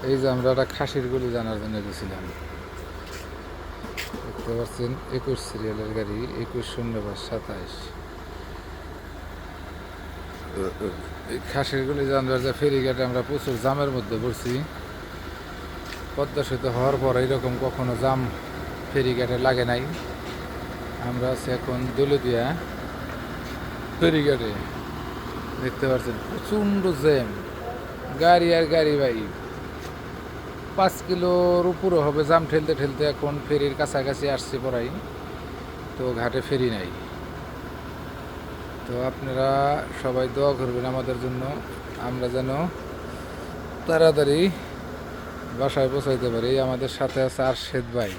এই যে আমরা একটা খাসির গলি জানার জন্য গেছিলাম। দেখতে পাচ্ছেন 21 সিরিয়ালের গাড়ি 21/05/27। এই খাসির গলি জানবার যে ফেরিঘাটে আমরা প্রচুর জামের মধ্যে পড়ছি। পদ্মা সেতু হওয়ার পর এইরকম কখনো জাম ফেরিঘাটে লাগে নাই। আমরা আছি এখন দৌলতদিয়া ফেরিঘাটে। দেখতে পাচ্ছেন প্রচণ্ড জ্যাম, গাড়ি আর গাড়ি ভাই। 5 কিলোর উপরে হবে জাম ঠেলতে ঠেলতে এখন ফেরির কাছাকাছি আসছে পড়াই, তো ঘাটে ফেরি নাই। তো আপনারা সবাই দোয়া করবেন আমাদের জন্য, আমরা যেন তাড়াতাড়ি বাসায় পৌঁছাইতে পারি। আমাদের সাথে আছে আরশেদ ভাই,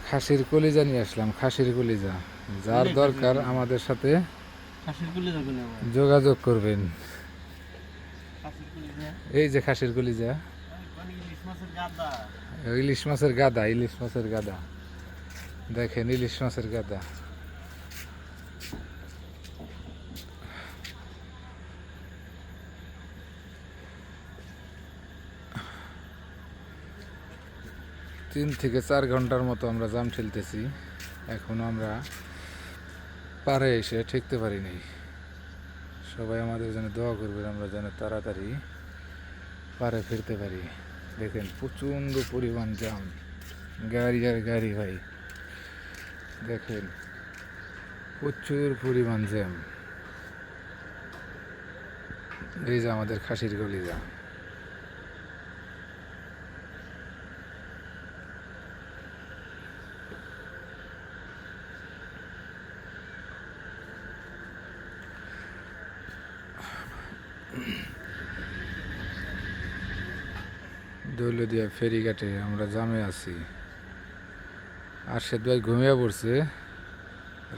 খাসির কলিজা নিয়ে আসলাম। খাসির কলিজা যার দরকার আমাদের সাথে যোগাযোগ করবেন। এই যে খাসির কলিজা, ইলিশ মাছের গাদা, ইলিশ মাছের গাদা দেখেন, ইলিশ মাছের গাদা। তিন থেকে 4 ঘন্টার মতো আমরা জাম ঠেলতেছি, এখনো আমরা পারে এসে ঠেকতে পারিনি। সবাই আমাদের জন্য দোয়া করবেন, আমরা যেন তাড়াতাড়ি পারে ফিরতে পারি। দেখেন প্রচণ্ড পরিমাণ জাম, গাড়ি আর গাড়ি ভাই। দেখেন প্রচুর পরিমাণ জ্যাম। এই যে আমাদের খাসির কলিজা। দৌলতদিয়া ফেরিঘাটে আমরা জামে আছি। আরশেদ ভাই ঘুমিয়ে পড়ছে।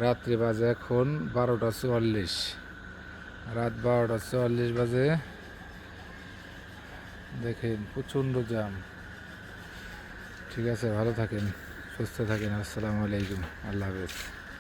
রাত্রি বাজে এখন 12:44, রাত 12:44 বাজে। দেখেন প্রচণ্ড জাম। ঠিক আছে, ভালো থাকেন, সুস্থ থাকেন। আসসালামু আলাইকুম, আল্লাহ হাফেজ।